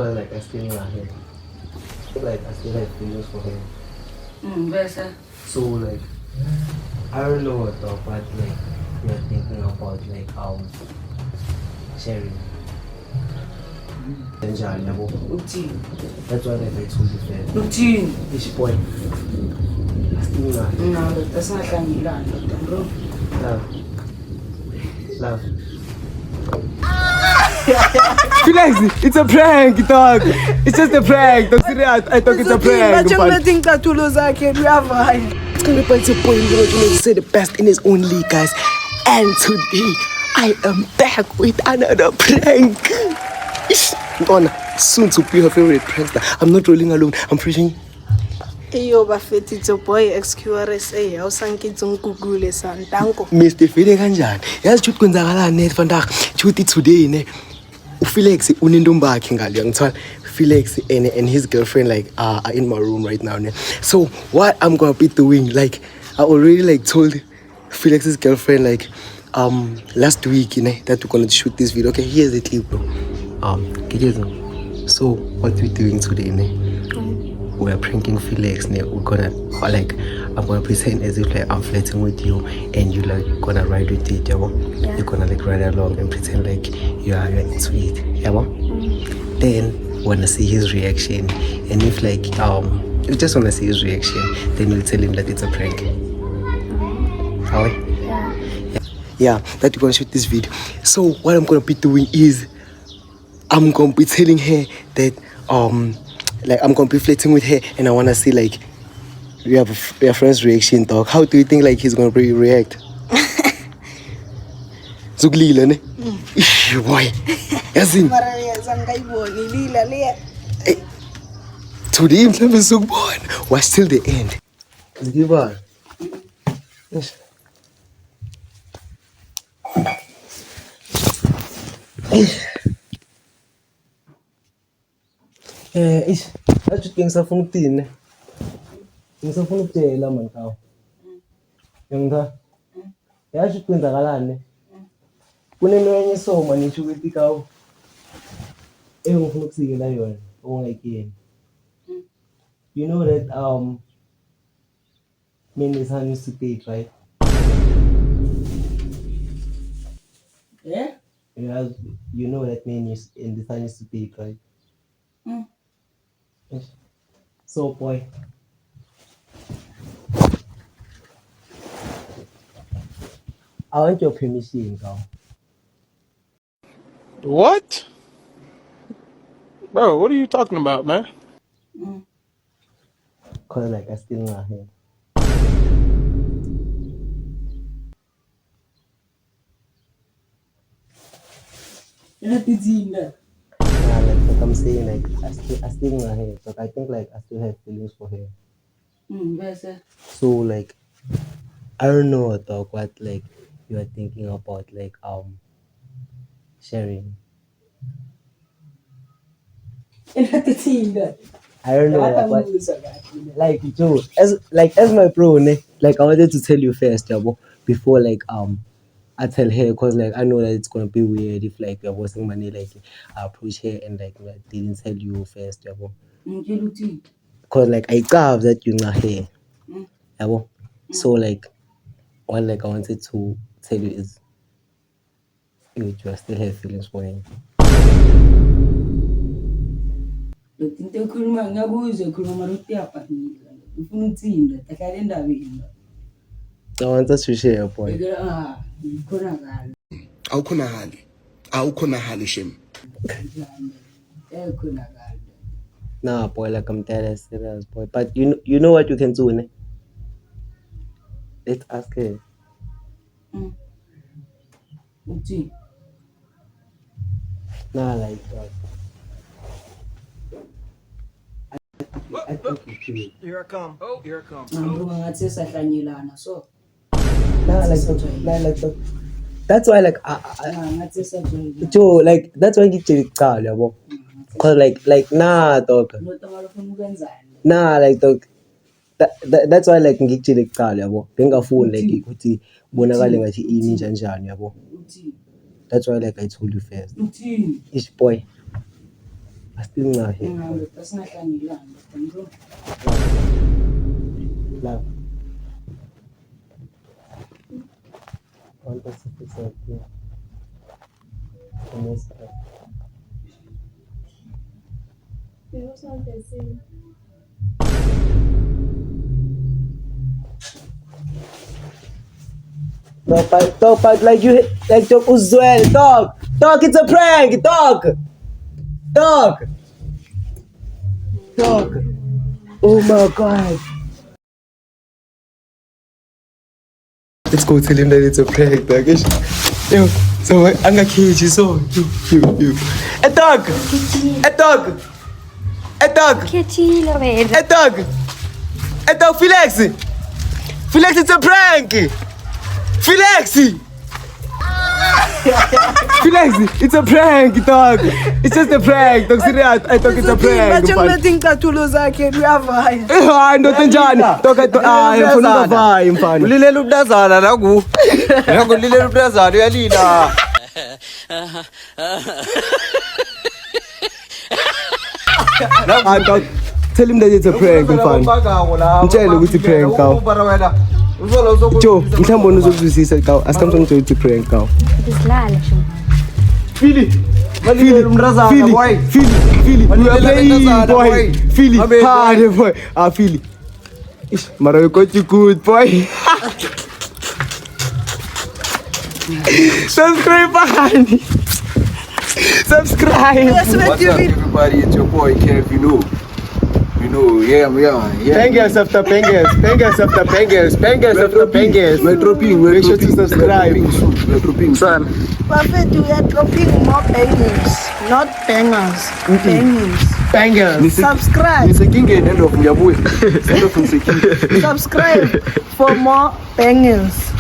Cause like I still not him. Like I still have feelings for him. So like I don't know what though, but like we are thinking about like sharing. That's why like I told you first. This boy. I still not him. No, that's not bro. Love. Philex, it's a prank, dog. It's just a prank. Dog, I thought it's a prank. It's a boy, you say the best in his own league, guys. And today, I am back with another prank. Gonna soon to be her favorite prankster. I'm not rolling alone. I'm preaching. Eyo bafethi it's a boy XQRSA awusankitse ngigugule santanko Mr. Fide kanjani? Yazi ukuthi kwenzakalani net vandag? Chuti today ne. Philex unentombi yakhe ngale ngithola Philex and his girlfriend like are in my room right now ne. So what I'm going to be doing, like I already like told Philex's girlfriend like last week ne, that we're going to shoot this video. Okay, here's the clip bro. So what we're doing today ne? We're pranking Philex. We're gonna like I'm gonna pretend as if like I'm flirting with you and you like gonna ride with it, yeah. You're gonna like ride along and pretend like you're into it, yeah. Then wanna see his reaction, and if like you just wanna see his reaction, then you'll tell him that it's a prank. Yeah, that we're gonna shoot this video. So what I'm gonna be doing is I'm gonna be telling her that like I'm gonna be flirting with her and I wanna see like your friend's reaction, dog. How do you think like he's gonna react? Zuglila ne? Boy. Yazin. Today I'm never so born. What's still the end? Give on. Yes. Is that you think something thin? Ngisafuna ukutshela manje kawo. Yangitha. Yazi ukwenzakalani? Kunento enye so manje ngisho ukuthi kawo. Engifuna ukusikela yona ongayikeni. You know that men is used to date, right? Yeah? You know that men is in the used to date, right? Yes. So boy. I want your permission, girl. What? Bro, what are you talking about, man? Cause like I still not here. Like I'm saying, like I still not here, but I think like I still have feelings for her. So like I don't know dog what like you are thinking about like sharing. I don't know like Joe as my bro ne, like I wanted to tell you first before like I tell her, cause like I know that it's gonna be weird if like you're wasting money like I approach her and like I didn't tell you first, cause like I carve that you're not here, so like what like I wanted to tell you is you still have feelings for him. I want us to share a point. Awukhonakali shem. Nah, boy, like I'm dead serious, boy. But you know what you can do, ne? Let's ask her. Nah, like I think you should. Here I come. Oh, here I come. Nah, like that's why like Joe, like that's why you take call, yabo. Cause like nah dog. Nah like dog. That's why like ngikuthile kuqala yabo. Bengafuni like ukuthi bonakale ngathi ini kanjani yabo. That's why like I told you first. Ish boy. still not here. Love. One percent here. Talk, like you like talk Uzwel. Talk, it's a prank. Talk. Oh my God. Let's go tell him that it's a prank, dog. Yo, so I'm gonna catch you. So you. A dog. Che ci lo vedo. A dog, Philex, it's a prank. Philex, it's a prank, dog. It's just a prank, dog. Serious, I thought it's a prank. Ah, ndo tenjani. Toka mfano vai mfano. Ulile lubdazana naku. Naku lile lubdazana uyalila. Dog, tell him that it's a prank mfano. Mtshele ukuthi prank kaw. Joe, mhlawumbe uzokuzwisisa kaw. Asikamsho ngitshela ukuthi prank kaw. Isilala sho. Philly, we are playing, boy. Philly, hard, boy. Philly. Mara, you got you good, boy. Subscribe, honey. Subscribe. What's up, everybody? It's your boy Kev. You know, yeah. Bangers after bangers. Make sure to subscribe. We're dropping, son. Buffett, we are dropping more bangers, not bangers. Bangers. Subscribe. It's a king at end of Nyabu. Subscribe for more bangers.